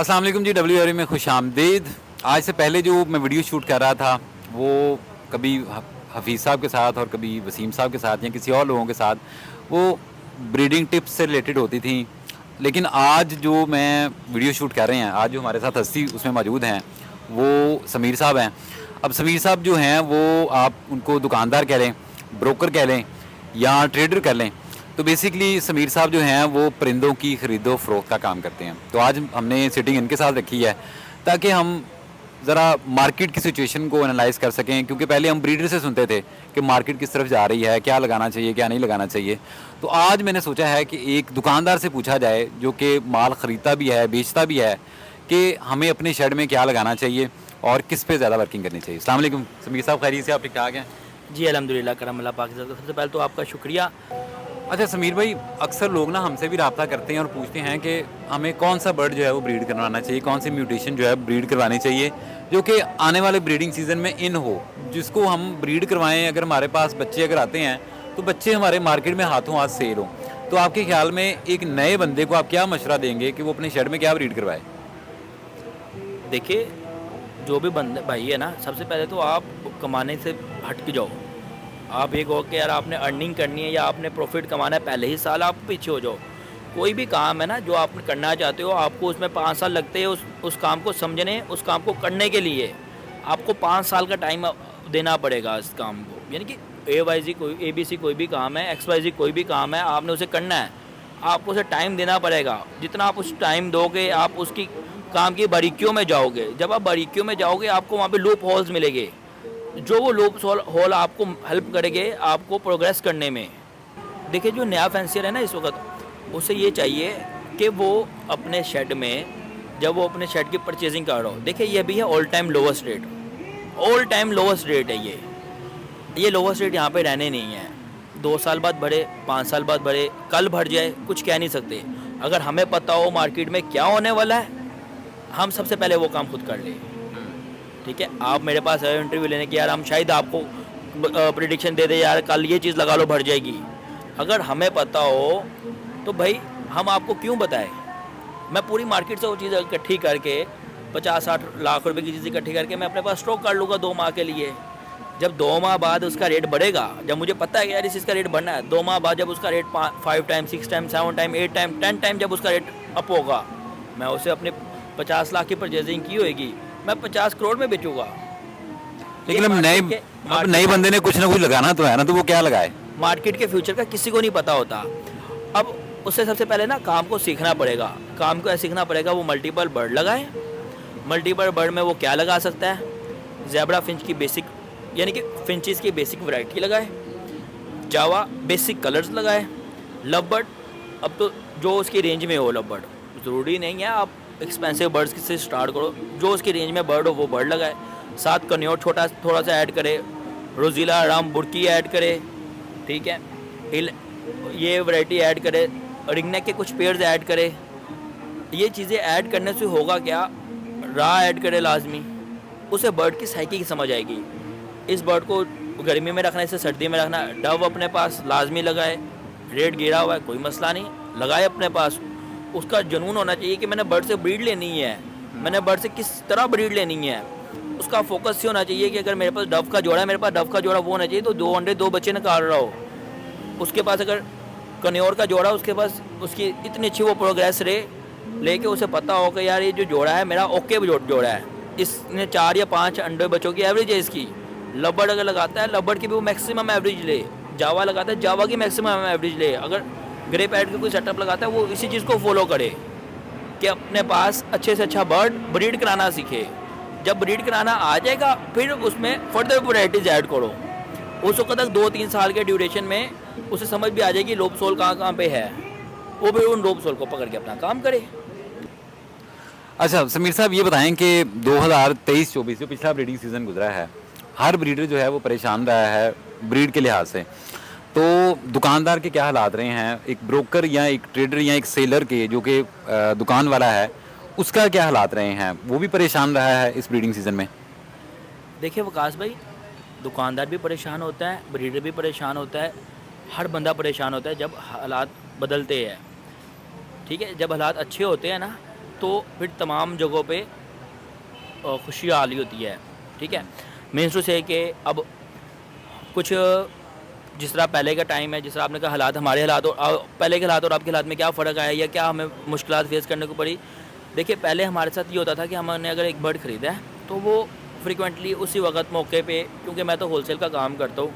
अस्सलाम वालेकुम जी। WRE में खुश आमदीद। आज से पहले जो मैं वीडियो शूट कर रहा था वो कभी हफीज़ साहब के साथ और कभी वसीम साहब के साथ या किसी और लोगों के साथ वो ब्रीडिंग टिप्स से रिलेटेड होती थी। लेकिन आज जो मैं वीडियो शूट कर रहे हैं, आज जो हमारे साथ हस्ती उसमें मौजूद हैं वो समीर साहब हैं। अब समीर साहब जो हैं वो आप उनको दुकानदार कह लें, ब्रोकर कह लें या ट्रेडर कह लें। तो बेसिकली समीर साहब जो हैं वो परिंदों की ख़रीदो फ़रोख्त का काम करते हैं। तो आज हमने सिटिंग इनके साथ रखी है ताकि हम ज़रा मार्केट की सिचुएशन को एनालाइज़ कर सकें, क्योंकि पहले हम ब्रीडर से सुनते थे कि मार्केट किस तरफ जा रही है, क्या लगाना चाहिए क्या नहीं लगाना चाहिए। तो आज मैंने सोचा है कि एक दुकानदार से पूछा जाए जो कि माल ख़रीदता भी है बेचता भी है कि हमें अपने शेड में क्या लगाना चाहिए और किस पे ज़्यादा वर्किंग करनी चाहिए। अस्सलाम वालेकुम समीर साहब, खैरियत से? आप ठीक ठाक हैं? जी अल्हम्दुलिल्लाह, करम अल्लाह पाक से। सबसे पहले तो आपका शुक्रिया। अच्छा समीर भाई, अक्सर लोग ना हमसे भी रब्ता करते हैं और पूछते हैं कि हमें कौन सा बर्ड जो है वो ब्रीड करवाना चाहिए, कौन सी म्यूटेशन जो है ब्रीड करवानी चाहिए जो कि आने वाले ब्रीडिंग सीज़न में इन हो, जिसको हम ब्रीड करवाएं। अगर हमारे पास बच्चे अगर आते हैं तो बच्चे हमारे मार्केट में हाथों हाथ सेल हों। तो आपके ख्याल में एक नए बंदे को आप क्या मशवरा देंगे कि वो अपने शेड में क्या ब्रीड करवाए? देखिए, जो भी बंदे भाई है ना, सबसे पहले तो आप कमाने से हट के जाओ। आप ये कहो कि यार आपने अर्निंग करनी है या आपने प्रॉफिट कमाना है, पहले ही साल आप पीछे हो जाओ। कोई भी काम है ना जो आप करना चाहते हो, आपको उसमें 5 साल लगते हैं उस काम को समझने, उस काम को करने के लिए आपको 5 साल का टाइम देना पड़ेगा इस काम को। यानी कि AYZ कोई ABC कोई भी काम है, XYZ कोई भी काम है, आपने उसे करना है, आपको उसे टाइम देना पड़ेगा। जितना आप उस टाइम दोगे, आप उसकी काम की बारीकियों में जाओगे। जब आप बारीकियों में जाओगे, आपको वहाँ पे लूप होल्स मिलेंगे, जो वो लूप होल आपको हेल्प करेंगे आपको प्रोग्रेस करने में। देखिए, जो नया फैंसियर है ना इस वक्त, उसे ये चाहिए कि वो अपने शेड में, जब वो अपने शेड की परचेजिंग कर रहा हो, देखिए ये भी है all time lowest rate. All time lowest rate है ये लोवेस्ट रेट यहाँ पे रहने नहीं है। 2 साल बाद बढ़े, 5 साल बाद बढ़े, कल बढ़ जाए, कुछ कह नहीं सकते। अगर हमें पता हो मार्केट में क्या होने वाला है, हम सबसे पहले वो काम खुद कर लें। ठीक है, आप मेरे पास आए इंटरव्यू लेने की, यार हम शायद आपको प्रिडिक्शन दे दे, यार कल ये चीज़ लगा लो बढ़ जाएगी। अगर हमें पता हो तो भाई हम आपको क्यों बताएं। मैं पूरी मार्केट से वो चीज़ इकट्ठी करके 50-60 लाख रुपए की चीज़ इकट्ठी करके मैं अपने पास स्टॉक कर लूँगा 2 माह के लिए। जब 2 माह बाद उसका रेट बढ़ेगा, जब मुझे पता है कि यार इस चीज़ का रेट बढ़ना है, 2 माह बाद जब उसका rate 5 time 6 time 7 time 8 time 10 time जब उसका रेट अप होगा, मैं उसे अपने 50 लाख की परचेजिंग की होगी, मैं 50 करोड़ में बेचूंगा। लेकिन अब नए बंदे ने कुछ ना कुछ लगाना तो है ना, तो वो क्या लगाए? मार्केट के फ्यूचर का किसी को नहीं पता होता। अब उससे सबसे पहले ना काम को सीखना पड़ेगा। काम को ऐसे सीखना पड़ेगा, वो मल्टीपल बर्ड लगाए। मल्टीपल बर्ड में वो क्या लगा सकता है? ज़ेब्रा फिंच की बेसिक, यानी कि फिंचेस की बेसिक वैरायटी लगाए, जावा बेसिक कलर्स लगाए, लव बर्ड, अब तो जो उसकी रेंज में हो लव बर्ड, ज़रूरी नहीं है आप एक्सपेंसिव बर्ड्स से स्टार्ट करो, जो उसकी रेंज में बर्ड हो वो बर्ड लगाए। साथ कन्योर छोटा थोड़ा सा ऐड करे, रोजीला राम बुर्की ऐड करे, ठीक है, ये वैरायटी ऐड करे, रिंगनेक के कुछ पेयर्स ऐड करे। ये चीज़ें ऐड करने से होगा क्या, रा ऐड करे लाजमी, उसे बर्ड की साइकी की समझ आएगी। इस बर्ड को गर्मी में रखना, इसे सर्दी में रखना। डव अपने पास लाजमी लगाए, रेट गिरा हुआ है कोई मसला नहीं, लगाए अपने पास। उसका जुनून होना चाहिए कि मैंने बर्ड से ब्रीड लेनी है, मैंने बर्ड से किस तरह ब्रीड लेनी है। उसका फोकस ये होना चाहिए कि अगर मेरे पास डव का जोड़ा है, मेरे पास डव का जोड़ा वो होना चाहिए तो 2 अंडे 2 बच्चे निकाल रहा हो। उसके पास अगर कन्योर का जोड़ा, उसके पास उसकी इतनी अच्छी वो प्रोग्रेस रहे, लेके उसे पता हो कि यार ये जो जोड़ा है मेरा ओके जोड़ा है, इसने 4 या 5 अंडे बच्चों की एवरेज है इसकी। लबर्ड अगर लगाता है, लबर्ड की भी वो मैक्सिमम एवरेज ले। जावा लगाता है, जावा की मैक्सिमम एवरेज ले। अगर ग्रे पैड का कोई सेटअप लगाता है, वो इसी चीज़ को फॉलो करे कि अपने पास अच्छे से अच्छा बर्ड ब्रीड कराना सीखे। जब ब्रीड कराना आ जाएगा, फिर उसमें फर्दर वैराइटीज ऐड करो। उस वक्त तक 2-3 साल के ड्यूरेशन में उसे समझ भी आ जाएगी लोब सोल कहाँ पे है, वो फिर उन लोब सोल को पकड़ के अपना काम करे। अच्छा समीर साहब, ये बताएं कि 2023-24 जो पिछला ब्रीडिंग सीज़न गुजरा है, हर ब्रीडर जो है वो परेशान रहा है ब्रीड के लिहाज से। तो दुकानदार के क्या हालात रहे हैं, एक ब्रोकर या एक ट्रेडर या एक सेलर के जो कि दुकान वाला है, उसका क्या हालात रहे हैं? वो भी परेशान रहा है इस ब्रीडिंग सीज़न में? देखिए वकास भाई, दुकानदार भी परेशान होता है, ब्रीडर भी परेशान होता है, हर बंदा परेशान होता है जब हालात बदलते हैं। ठीक है, जब हालात अच्छे होते हैं ना, तो फिर तमाम जगहों पे खुशहाली होती है। ठीक है, मीन्स टू से कि अब कुछ जिस तरह पहले का टाइम है, जिस तरह आपने कहा हालात, हमारे हालात और पहले के हालात और आपके हालात में क्या फ़र्क आया या क्या हमें मुश्किलात फेस करने को पड़ी। देखिए, पहले हमारे साथ ये होता था कि हमने अगर एक बर्ड ख़रीदा है तो वो फ्रिक्वेंटली उसी वक्त मौके पे, क्योंकि मैं तो होलसेल का काम करता हूँ,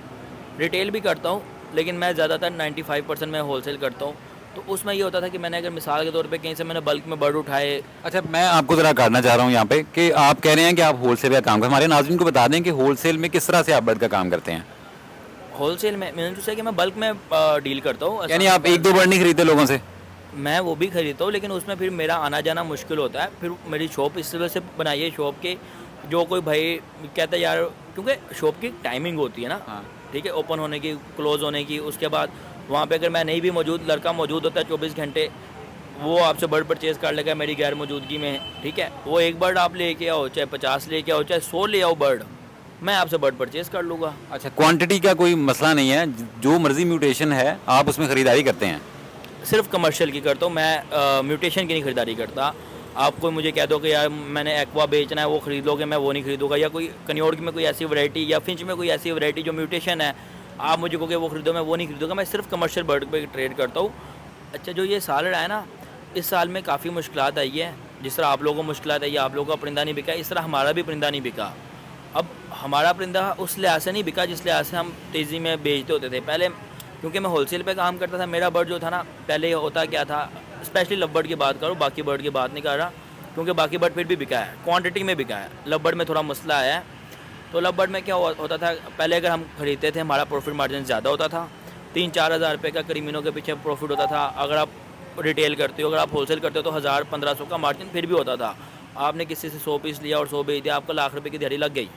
रिटेल भी करता हूँ, लेकिन मैं ज़्यादातर 95% मैं होलसेल करता हूँ। तो उसमें ये होता था कि मैंने अगर मिसाल के तौर पे कहीं से मैंने बल्क में बर्ड उठाए। अच्छा, मैं आपको ज़रा काटना चाह रहा हूँ यहाँ पे कि आप कह रहे हैं कि आप होलसेल का काम करते हैं। हमारे नाज़रीन को बता दें कि होलसेल में किस तरह से आप बर्ड का काम करते हैं। होलसेल में मैंने तो कि मैं बल्क में डील करता हूँ। यानी आप एक दो बर्ड नहीं खरीदते लोगों से? मैं वो भी खरीदता हूँ, लेकिन उसमें फिर मेरा आना जाना मुश्किल होता है। फिर मेरी शॉप इस तरह से बनाई है शॉप के, जो कोई भाई कहता है यार, क्योंकि शॉप की टाइमिंग होती है ना, हाँ। ठीक है, ओपन होने की, क्लोज होने की। उसके बाद वहाँ पे अगर मैं नहीं भी मौजूद, लड़का मौजूद होता है 24 घंटे, वो आपसे बर्ड परचेज़ कर लेगा मेरी गैर मौजूदगी में। ठीक है, वो एक बर्ड आप लेके आओ, चाहे 50 लेके आओ, चाहे 100 ले आओ बर्ड, मैं आपसे बर्ड परचेज़ कर लूँगा। अच्छा, क्वांटिटी का कोई मसला नहीं है, जो मर्जी म्यूटेशन है आप उसमें ख़रीदारी करते हैं? सिर्फ कमर्शियल की करता हूँ मैं, म्यूटेशन की नहीं खरीदारी करता। आप कोई मुझे कह दो कि यार मैंने एक्वा बेचना है, वो ख़रीद लोगे, मैं वो नहीं खरीदूंगा। या कोई कन्योड़ में कोई ऐसी वैरायटी या फिंच में कोई ऐसी वैरायटी जो म्यूटेशन है, आप मुझे कहोगे वो खरीदो, मैं वो नहीं खरीदूंगा। मैं सिर्फ कमर्शियल बर्ड पे ट्रेड करता हूँ। अच्छा, जो ये साल रहा है ना, इस साल में काफ़ी मुश्किलात आई है। जिस तरह आप लोगों को मुश्किलात आई है, आप लोगों का परिंदा नहीं बिका, इस तरह हमारा भी परिंदा नहीं बिका। अब हमारा परिंदा उस लिहाज से नहीं बिका जिस लिहाज से हम तेज़ी में बेचते होते थे पहले, क्योंकि मैं होलसेल पे काम करता था। मेरा बर्ड जो था ना, पहले होता क्या था, स्पेशली लव बर्ड की बात करूँ, बाकी बर्ड की बात नहीं कर रहा, क्योंकि बाकी बर्ड फिर भी बिका है, क्वांटिटी में बिका है। लव बर्ड में थोड़ा मसला आया है। तो लव बर्ड में क्या होता था, पहले अगर हम खरीदते थे हमारा प्रॉफिट मार्जिन ज़्यादा होता था, 3-4 हज़ार रुपये का क्रीमिनों के पीछे प्रॉफिट होता था। अगर आप रिटेल करते हो, अगर आप होलसेल करते हो तो 1000-1500 का मार्जिन फिर भी होता था। आपने किसी से 100 पीस लिया और 100 बेच दिया, आपका लाख रुपये की दिहाड़ी लग गई।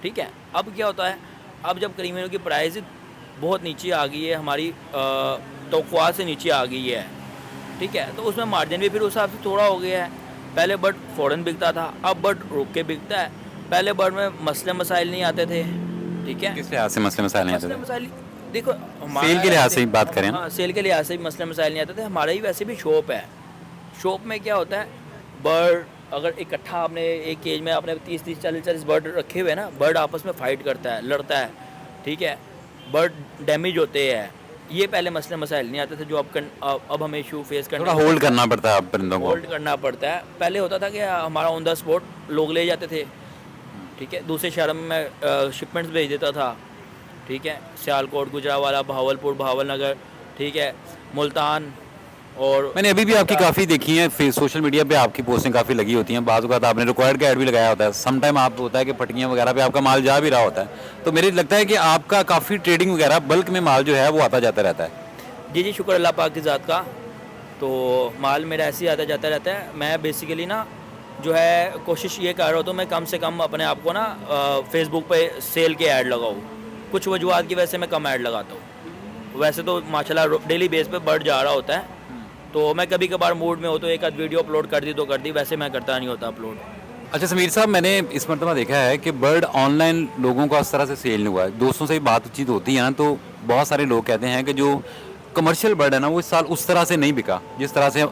ठीक है, अब क्या होता है, अब जब क्रीमिनों की प्राइस बहुत नीचे आ गई है, हमारी तवक्कुआत से नीचे आ गई है, ठीक है, तो उसमें मार्जिन भी फिर उस हिसाब से थोड़ा हो गया है। पहले बर्ड फ़ौरन बिकता था, अब बर्ड रुक के बिकता है। पहले बर्ड में मसले मसाइल नहीं आते थे। ठीक है, किस लिहाज से मसले मसाइल नहीं आते मसले थे? मसाइल देखो, सेल के लिहाज से ही बात करें ना? हाँ, सेल के लिहाज से भी मसले मसाइल नहीं आते थे। हमारा ही वैसे भी शॉप है। शॉप में क्या होता है, बर्ड अगर इकट्ठा आपने एक केज में आपने 30-30, 40-40 बर्ड रखे हुए ना, बर्ड आपस में फाइट करता है, लड़ता है। ठीक है, बर्ड डैमेज होते हैं। ये पहले मसले मसाइल नहीं आते थे, जो अब हमें इशू फेस करना, थोड़ा होल्ड करना पड़ता है परिंदों को। होल्ड करना पड़ता है। पहले होता था कि हमारा ऑन द स्पॉट लोग ले जाते थे। ठीक है, दूसरे शहर में मैं शिपमेंट्स भेज देता था। ठीक है, सियालकोट, गुजरावाला, भावलपुर, भावलनगर, ठीक है, मुल्तान। और मैंने अभी भी आपकी काफ़ी देखी है, सोशल मीडिया पे आपकी पोस्टें काफ़ी लगी होती हैं। बाज़ वक़्त आपने रिक्वायर्ड का ऐड भी लगाया होता है। सम टाइम आप होता है कि पटकियाँ वगैरह पे आपका माल जा भी रहा होता है। तो मेरे लगता है कि आपका काफ़ी ट्रेडिंग वगैरह बल्क में माल जो है वो आता जाता रहता है। जी, शुक्र अल्लाह पाक की ज़ात का। तो माल मेरा ऐसे ही आता जाता रहता है। मैं बेसिकली ना जो है कोशिश ये कर रहा हूँ, तो मैं कम से कम अपने आप को ना फेसबुक पे सेल के ऐड लगाऊँ। कुछ वजूहत की वजह से मैं कम ऐड लगाता हूँ। वैसे तो माशाल्लाह डेली बेस पे बढ़ जा रहा होता है। तो मैं कभी कभार मूड में हो तो एक आध वीडियो अपलोड कर दी तो कर दी, वैसे मैं करता नहीं होता अपलोड। अच्छा समीर साहब, मैंने इस मरतबा देखा है कि बर्ड ऑनलाइन लोगों का उस तरह से सेल नहीं हुआ है। दोस्तों से बातचीत होती है ना, तो बहुत सारे लोग कहते हैं कि जो कमर्शियल बर्ड है ना, वो इस साल उस तरह से नहीं बिका जिस तरह से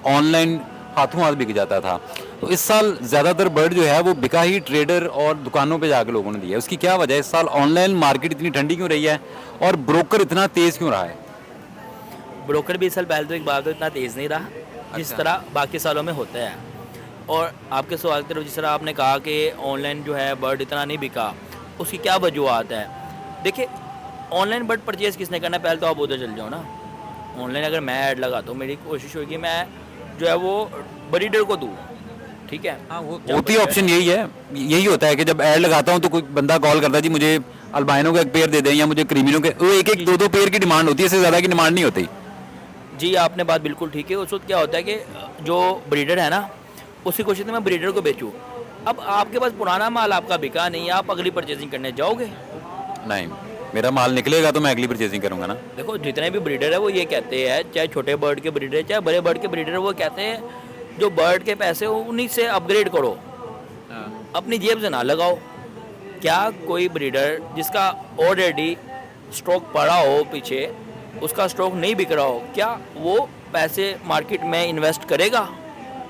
ऑनलाइन हाथों हाथ बिक जाता था। तो इस साल ज़्यादातर बर्ड जो है वो बिका ही ट्रेडर और दुकानों पे जाकर लोगों ने दिया। उसकी क्या वजह है? इस साल ऑनलाइन मार्केट इतनी ठंडी क्यों रही है और ब्रोकर इतना तेज़ क्यों रहा है? ब्रोकर भी इस साल पहले तो एक बार तो इतना तेज़ नहीं रहा जिस तरह बाकी सालों में होता है। और आपके सवाल की तरफ, जिस तरह आपने कहा कि ऑनलाइन जो है बर्ड इतना नहीं बिका, उसकी क्या वजूहत है? देखिए, ऑनलाइन बर्ड परचेज़ किसने करना है, पहले तो आप उधर चल जाओ ना। ऑनलाइन अगर मैं ऐड लगाता हूँ, मेरी कोशिश होगी मैं जो है वो ब्रीडर को दूँ। ठीक है, हाँ, होती ऑप्शन यही है, यही होता है कि जब ऐड लगाता हूँ तो कोई बंदा कॉल करता है, जी मुझे अल्बाइनो का एक पेयर दे दें या मुझे क्रीमिनो के, वो एक एक दो दो पेयर की डिमांड होती है, इससे ज़्यादा की डिमांड नहीं होती। जी, आपने बात बिल्कुल ठीक है। उस वक्त क्या होता है कि जो ब्रीडर है ना, उसकी कोशिश है मैं ब्रीडर को बेचूँ। अब आपके पास पुराना माल आपका बिका नहीं, आप अगली परचेजिंग करने जाओगे? नहीं, मेरा माल निकलेगा तो मैं अगली परचेजिंग करूँगा ना। देखो, जितने भी ब्रीडर है वो ये कहते हैं, चाहे छोटे बर्ड के ब्रीडर चाहे बड़े बर्ड के ब्रीडर, वो कहते हैं जो बर्ड के पैसे हो उन्हीं से अपग्रेड करो, अपनी जेब से ना लगाओ। क्या कोई ब्रीडर जिसका ऑलरेडी स्टॉक पड़ा हो पीछे, उसका स्टॉक नहीं बिक रहा हो, क्या वो पैसे मार्केट में इन्वेस्ट करेगा?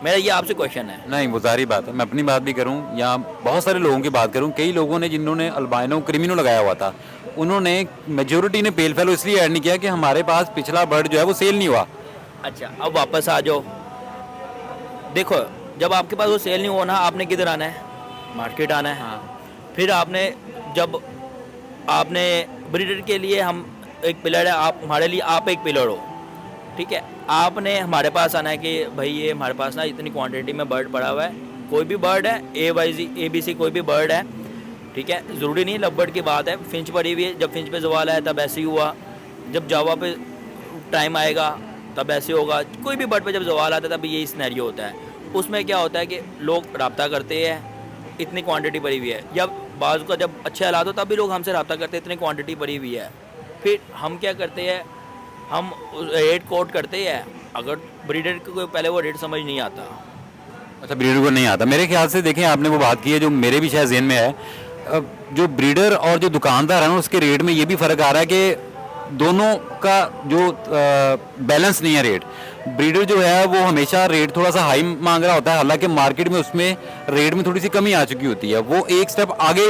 मेरा ये आपसे क्वेश्चन है। नहीं, वो ज़ाहिर बात है। मैं अपनी बात भी करूं या बहुत सारे लोगों की बात करूं, कई लोगों ने जिन्होंने अल्बाइनो क्रिमिनो लगाया हुआ था, उन्होंने मेजोरिटी ने पेल फेलो इसलिए ऐड नहीं किया कि हमारे पास पिछला बर्ड जो है वो सेल नहीं हुआ। अच्छा, अब वापस आ जाओ। देखो, जब आपके पास वो सेल नहीं हुआ ना, आपने किधर आना है? मार्केट आना है। हाँ। फिर जब आपने ब्रीडर के लिए हम एक पिलर है, आप हमारे लिए आप एक पिलर हो, ठीक है। आपने हमारे पास आना है कि भाई ये हमारे पास ना इतनी क्वांटिटी में बर्ड पड़ा हुआ है, कोई भी बर्ड है, ABC कोई भी बर्ड है, ठीक है। ज़रूरी नहीं लव बर्ड की बात है, फिंच पड़ी हुई है, जब फिंच पे जवाल आया तब ऐसे ही हुआ, जब जावा पे टाइम आएगा तब ऐसे होगा, कोई भी बर्ड पे जब जवाल आता है तब यही सिनेरियो होता है। उसमें क्या होता है कि लोग रब्ता करते हैं, इतनी क्वांटिटी पड़ी हुई है, या बाज़ का जब अच्छे हालात हो तब भी लोग हमसे रब्ता करते हैं, इतनी क्वांटिटी पड़ी हुई है। फिर हम क्या करते हैं, हम रेट कोट करते हैं। अगर ब्रीडर को पहले वो रेट समझ नहीं आता। अच्छा, ब्रीडर को नहीं आता। मेरे ख्याल से देखें, आपने वो बात की है जो मेरे भी शायद ज़हन में है, जो ब्रीडर और जो दुकानदार है ना, उसके रेट में ये भी फ़र्क आ रहा है कि दोनों का जो बैलेंस नहीं है रेट। ब्रीडर जो है वो हमेशा रेट थोड़ा सा हाई मांग रहा होता है, हालांकि मार्केट में उसमें रेट में थोड़ी सी कमी आ चुकी होती है। वो एक स्टेप आगे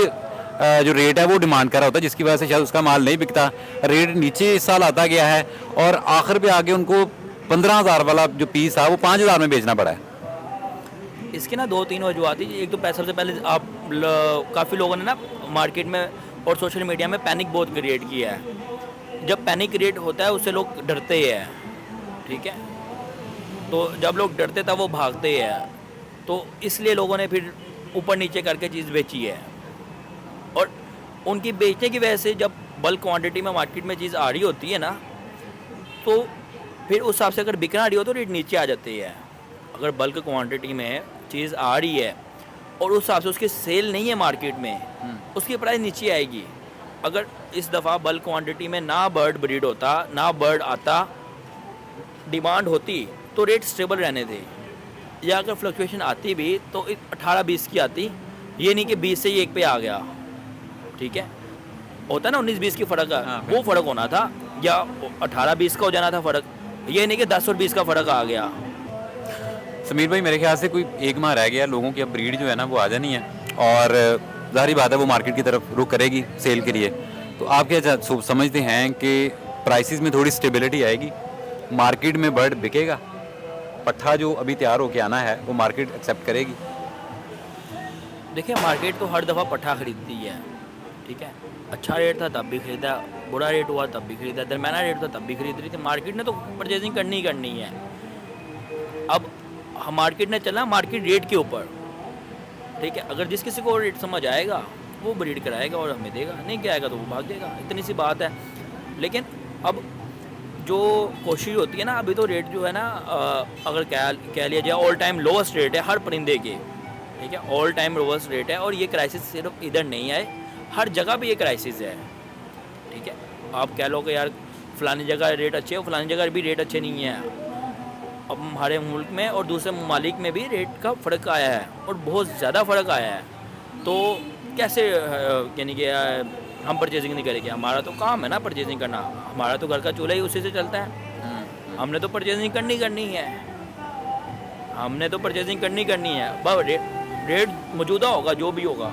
जो रेट है वो डिमांड कर रहा होता है, जिसकी वजह से शायद उसका माल नहीं बिकता, रेट नीचे इस साल आता गया है और आखिर पे आगे उनको 15,000 वाला जो पीस था वो 5,000 में बेचना पड़ा है। इसकी ना 2-3 वजूहत थी। एक तो सबसे पहले काफ़ी लोगों ने ना मार्केट में और सोशल मीडिया में पैनिक बहुत क्रिएट किया है। जब पैनिक क्रिएट होता है उससे लोग डरते हैं, ठीक है। तो जब लोग डरते तब वो भागते हैं, तो इसलिए लोगों ने फिर ऊपर नीचे करके चीज़ बेची है। और उनकी बेचने की वजह से जब बल्क क्वांटिटी में मार्केट में चीज़ आ रही होती है ना, तो फिर उस हिसाब से अगर बिकना रही हो तो रेट नीचे आ जाती है। अगर बल्क क्वांटिटी में चीज़ आ रही है और उस हिसाब से उसकी सेल नहीं है मार्केट में, उसकी प्राइस नीचे आएगी। अगर इस दफ़ा बल्क क्वांटिटी में ना बर्ड ब्रीड होता, ना बर्ड आता, डिमांड होती, तो रेट स्टेबल रहने थे। या अगर फ्लक्चुएशन आती भी तो 18-20 की आती, ये नहीं कि 20 से ही 1 पे आ गया, ठीक है। होता ना 19-20 की फ़र्क है, वो फ़र्क होना था, या 18-20 का हो जाना था फ़र्क, ये नहीं कि 10 और 20 का फ़र्क आ गया। समीर भाई, मेरे ख्याल से कोई 1 माह रह गया, लोगों की अब ब्रीड जो है ना वो आ जानी है और ज़ाहिर बात है वो मार्केट की तरफ रुख करेगी सेल के लिए। तो आप क्या समझते हैं कि प्राइसेस में थोड़ी स्टेबिलिटी आएगी, मार्केट में बर्ड बिकेगा, पट्ठा जो अभी तैयार होकर आना है वो मार्केट एक्सेप्ट करेगी? देखिए, मार्केट तो हर दफ़ा पट्ठा खरीदती है, ठीक है। अच्छा रेट था तब भी खरीदा, बुरा रेट हुआ तब भी खरीदा, दरमियाना रेट था तब भी खरीद रही थी। मार्केट ने तो परचेजिंग करनी ही करनी है। अब मार्केट ने चलना मार्केट रेट के ऊपर, ठीक है। अगर जिस किसी को रेट समझ आएगा वो ब्रीड कराएगा और हमें देगा, नहीं क्या आएगा तो वो भाग देगा, इतनी सी बात है। लेकिन अब जो कोशिश होती है ना, अभी तो रेट जो है ना, अगर कह लिया जाए ऑल टाइम लोवेस्ट रेट है हर परिंदे के, ठीक है। ऑल टाइम लोवेस्ट रेट है और ये क्राइसिस सिर्फ इधर नहीं आए, हर जगह पे ये क्राइसिस है, ठीक है। आप कह लो कि यार फ़लानी जगह रेट अच्छे है, फलानी जगह भी रेट अच्छे नहीं है। अब हमारे मुल्क में और दूसरे ममालिक में भी रेट का फ़र्क आया है और बहुत ज़्यादा फ़र्क आया है। तो कैसे यानी कि हम परचेजिंग नहीं करेंगे? हमारा तो काम है ना परचेजिंग करना, हमारा तो घर का चूल्हा ही उसी से चलता है। हमने तो परचेजिंग करनी है, हमने तो परचेजिंग करनी है। बस रेट मौजूदा होगा जो भी होगा।